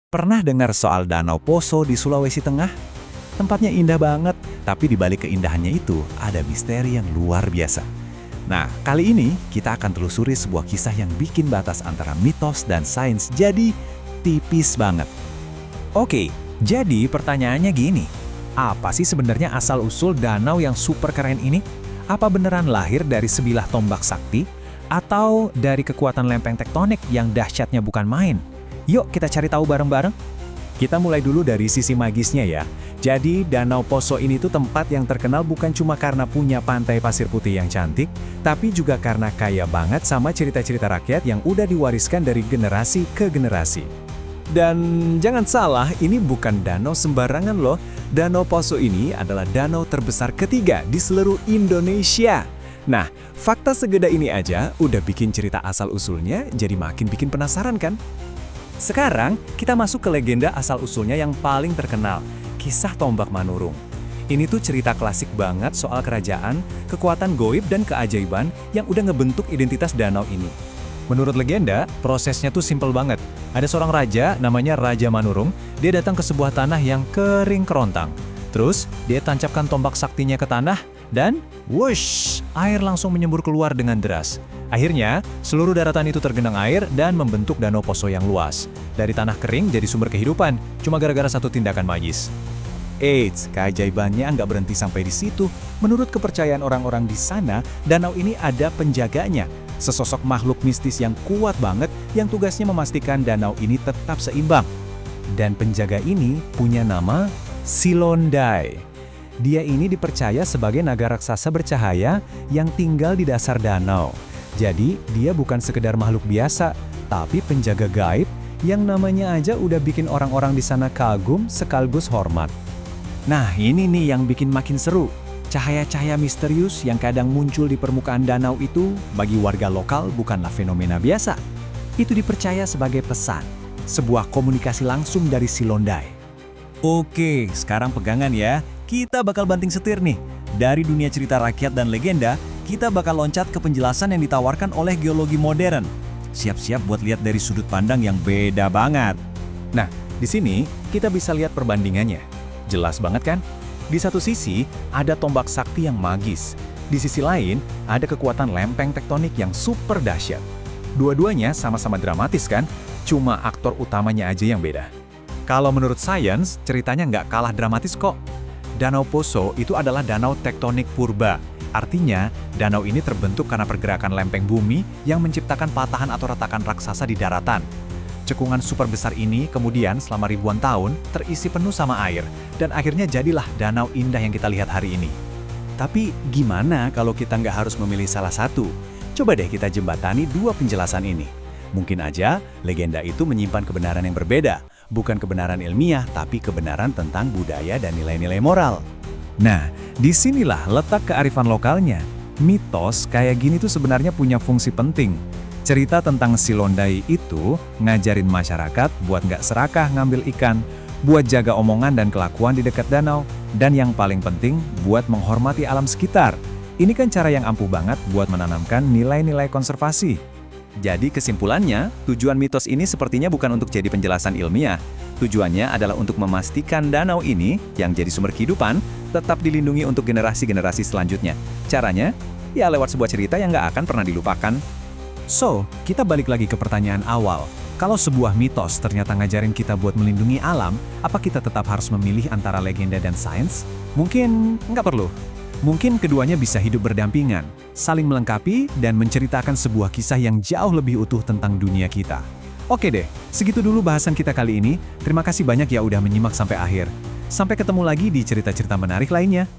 Pernah dengar soal Danau Poso di Sulawesi Tengah? Tempatnya indah banget, tapi di balik keindahannya itu ada misteri yang luar biasa. Nah, kali ini kita akan telusuri sebuah kisah yang bikin batas antara mitos dan sains jadi tipis banget. Oke, jadi pertanyaannya gini. Apa sih sebenarnya asal-usul danau yang super keren ini? Apa beneran lahir dari sebilah tombak sakti? Atau dari kekuatan lempeng tektonik yang dahsyatnya bukan main? Yuk kita cari tahu bareng-bareng. Kita mulai dulu dari sisi magisnya ya. Jadi Danau Poso ini tuh tempat yang terkenal bukan cuma karena punya pantai pasir putih yang cantik, tapi juga karena kaya banget sama cerita-cerita rakyat yang udah diwariskan dari generasi ke generasi. Dan jangan salah, ini bukan danau sembarangan loh. Danau Poso ini adalah danau terbesar ketiga di seluruh Indonesia. Nah, fakta segede ini aja udah bikin cerita asal-usulnya jadi makin bikin penasaran kan? Sekarang, kita masuk ke legenda asal-usulnya yang paling terkenal, Kisah Tombak Manurung. Ini tuh cerita klasik banget soal kerajaan, kekuatan goib dan keajaiban yang udah ngebentuk identitas danau ini. Menurut legenda, prosesnya tuh simple banget. Ada seorang raja, namanya Raja Manurung, dia datang ke sebuah tanah yang kering kerontang. Terus, dia tancapkan tombak saktinya ke tanah, dan wush, air langsung menyembur keluar dengan deras. Akhirnya, seluruh daratan itu tergenang air dan membentuk Danau Poso yang luas. Dari tanah kering jadi sumber kehidupan, cuma gara-gara satu tindakan magis. Eits, keajaibannya nggak berhenti sampai di situ. Menurut kepercayaan orang-orang di sana, danau ini ada penjaganya. Sesosok makhluk mistis yang kuat banget yang tugasnya memastikan danau ini tetap seimbang. Dan penjaga ini punya nama Silondai. Dia ini dipercaya sebagai naga raksasa bercahaya yang tinggal di dasar danau. Jadi, dia bukan sekedar makhluk biasa, tapi penjaga gaib yang namanya aja udah bikin orang-orang di sana kagum sekaligus hormat. Nah, ini nih yang bikin makin seru. Cahaya-cahaya misterius yang kadang muncul di permukaan danau itu bagi warga lokal bukanlah fenomena biasa. Itu dipercaya sebagai pesan, sebuah komunikasi langsung dari Silondai. Oke, sekarang pegangan ya. Kita bakal banting setir nih. Dari dunia cerita rakyat dan legenda, kita bakal loncat ke penjelasan yang ditawarkan oleh geologi modern. Siap-siap buat lihat dari sudut pandang yang beda banget. Nah, di sini kita bisa lihat perbandingannya. Jelas banget kan? Di satu sisi, ada tombak sakti yang magis. Di sisi lain, ada kekuatan lempeng tektonik yang super dahsyat. Dua-duanya sama-sama dramatis kan? Cuma aktor utamanya aja yang beda. Kalau menurut sains, ceritanya nggak kalah dramatis kok. Danau Poso itu adalah danau tektonik purba. Artinya, danau ini terbentuk karena pergerakan lempeng bumi yang menciptakan patahan atau retakan raksasa di daratan. Cekungan super besar ini kemudian selama ribuan tahun terisi penuh sama air, dan akhirnya jadilah danau indah yang kita lihat hari ini. Tapi gimana kalau kita nggak harus memilih salah satu? Coba deh kita jembatani dua penjelasan ini. Mungkin aja legenda itu menyimpan kebenaran yang berbeda. Bukan kebenaran ilmiah, tapi kebenaran tentang budaya dan nilai-nilai moral. Nah, disinilah letak kearifan lokalnya. Mitos kayak gini tuh sebenarnya punya fungsi penting. Cerita tentang Silondai itu ngajarin masyarakat buat nggak serakah ngambil ikan, buat jaga omongan dan kelakuan di dekat danau, dan yang paling penting buat menghormati alam sekitar. Ini kan cara yang ampuh banget buat menanamkan nilai-nilai konservasi. Jadi kesimpulannya, tujuan mitos ini sepertinya bukan untuk jadi penjelasan ilmiah. Tujuannya adalah untuk memastikan danau ini, yang jadi sumber kehidupan, tetap dilindungi untuk generasi-generasi selanjutnya. Caranya, ya lewat sebuah cerita yang nggak akan pernah dilupakan. So, kita balik lagi ke pertanyaan awal. Kalau sebuah mitos ternyata ngajarin kita buat melindungi alam, apa kita tetap harus memilih antara legenda dan sains? Mungkin nggak perlu. Mungkin keduanya bisa hidup berdampingan, saling melengkapi, dan menceritakan sebuah kisah yang jauh lebih utuh tentang dunia kita. Oke deh, segitu dulu bahasan kita kali ini. Terima kasih banyak ya udah menyimak sampai akhir. Sampai ketemu lagi di cerita-cerita menarik lainnya.